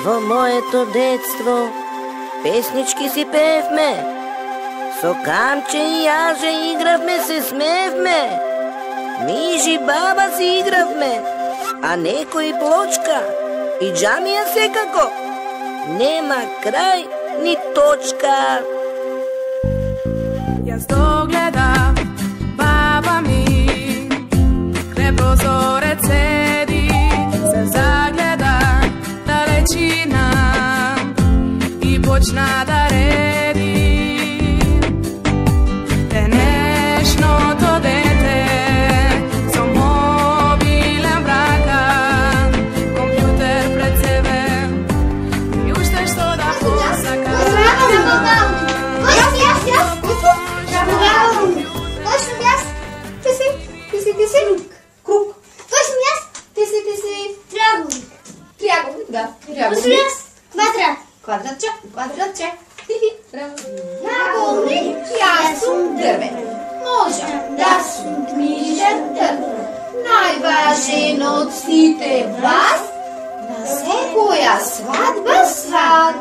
Во моето детство песнички си певме, со камче и јаже игравме, се смевме. Мижи баба си игравме, а некој плочка и џамија секако. Нема крај ни точка. Јас догледам баба ми, край прозорец седи, се загледа далечина и почна да реди. Денешното дете со мобилен в рака, компјутер пред себе и уште што да посака. Ти си круг. Кой съм аз? Ти си триъгълник. Триъгълник, да. Триъгълник. Квадрат. Квадратче. Триъгълник. Аз съм дървен. Можам да съм книжен дървен. Най-важен от сите вас на секоја свадба сват.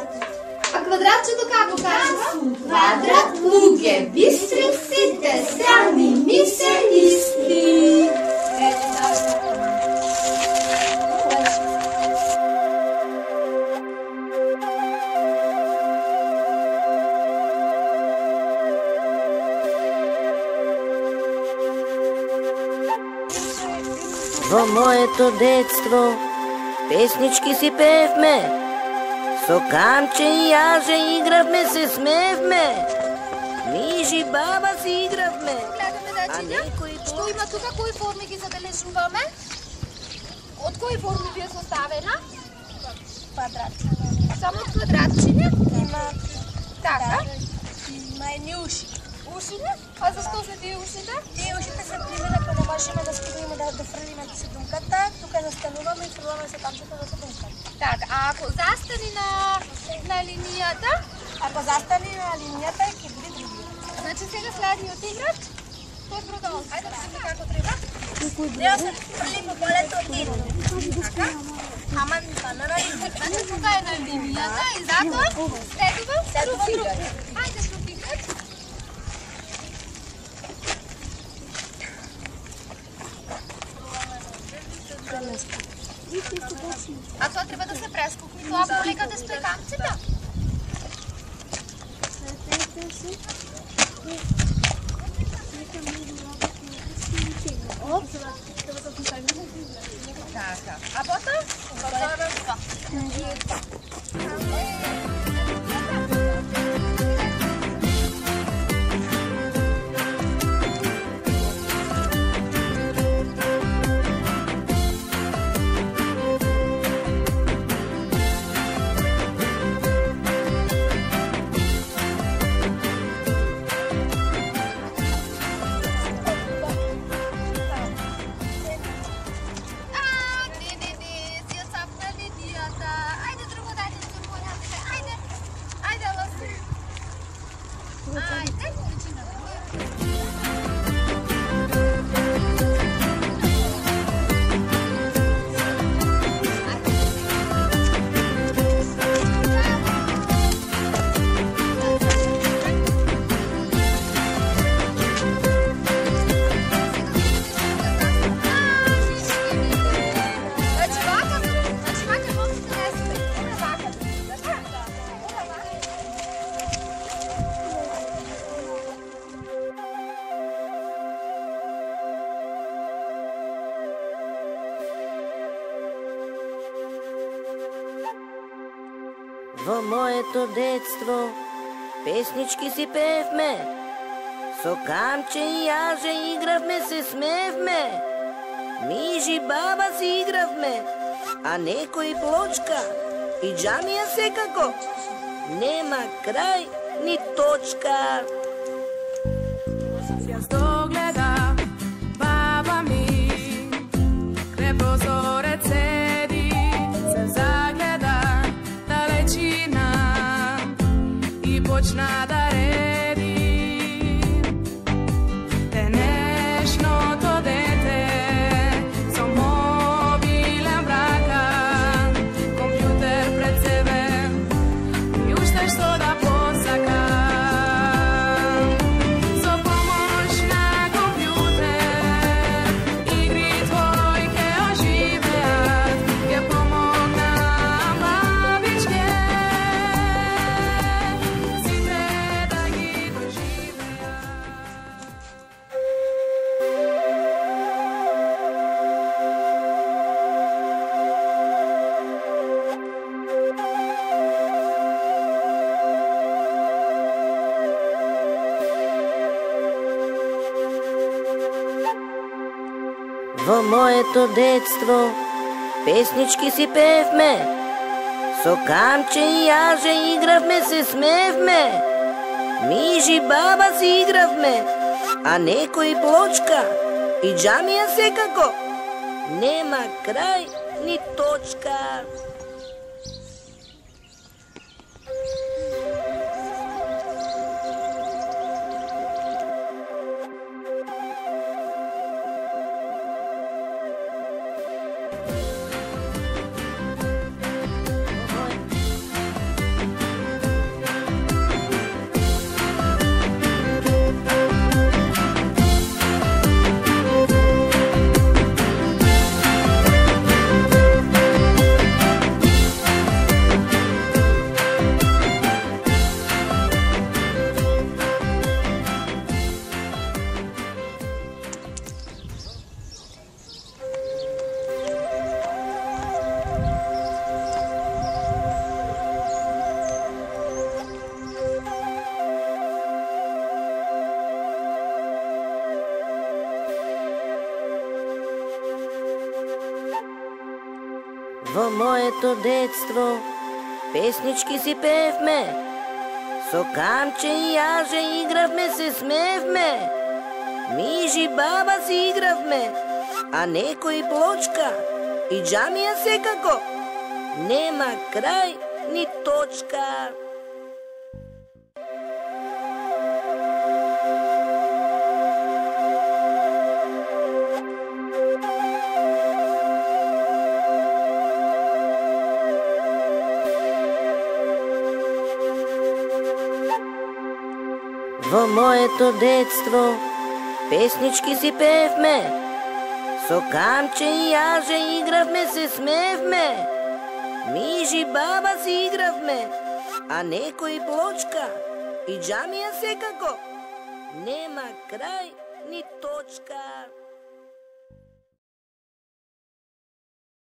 А квадратчето како кажа? Квадрат, луѓе, бистри, сите страни ми се исти. Во моето детство песнички си певме, со камче и јаже игравме, се смевме. Мижи баба си игравме, а некој Што има тука, кои форми ги забележуваме? Од кои форми би е составена? Квадратче. Само од квадратчиња? Има така. Има едни уши. Ушите? А зашто се тие ушите? Тие ушите се пример ако не можеме да стигнеме да фрлиме седунката, тука застануваме и фрламе се камчето до седунката. Така, а ако застани на линијата? Ако застани на линијата, ќе биде други. Значи сега следниот играч, тој продолжи. Ајде да видиме како треба. Нео се фрли по полето од тир. Така? Ама на линијата. Значи тука е на линијата и затоа следува друг играч. Ајде друг играч. А тоа треба да се прескокне, тоа полека да стои камчета. Така, а потоа? Во моето детство песнички си певме, со камче и јаже игравме, се смевме. Мижи баба си игравме, а некој плочка и џамија секако. Нема крај ни точка. Јас догледам баба ми, край прозорец седи, се загледа далечина и почна да реди. Денешното дете со мобилен в рака, компјутер пред себе Во моето детство песнички си пеевме, со камче и јаже игравме, се смеевме. Мижи баба си игравме, а некој плочка и џамија секако. Нема крај ни точка. Во моето детство песнички си пеевме, со камче и јаже игравме, се смеевме. Мижи баба си игравме, а некој плочка и џамија секако. Нема крај ни точка. Во моето детство песнички си пеевме, со камче и јаже игравме, се смеевме. Мижи баба си игравме, а некој плочка и џамија секако. Нема крај ни точка.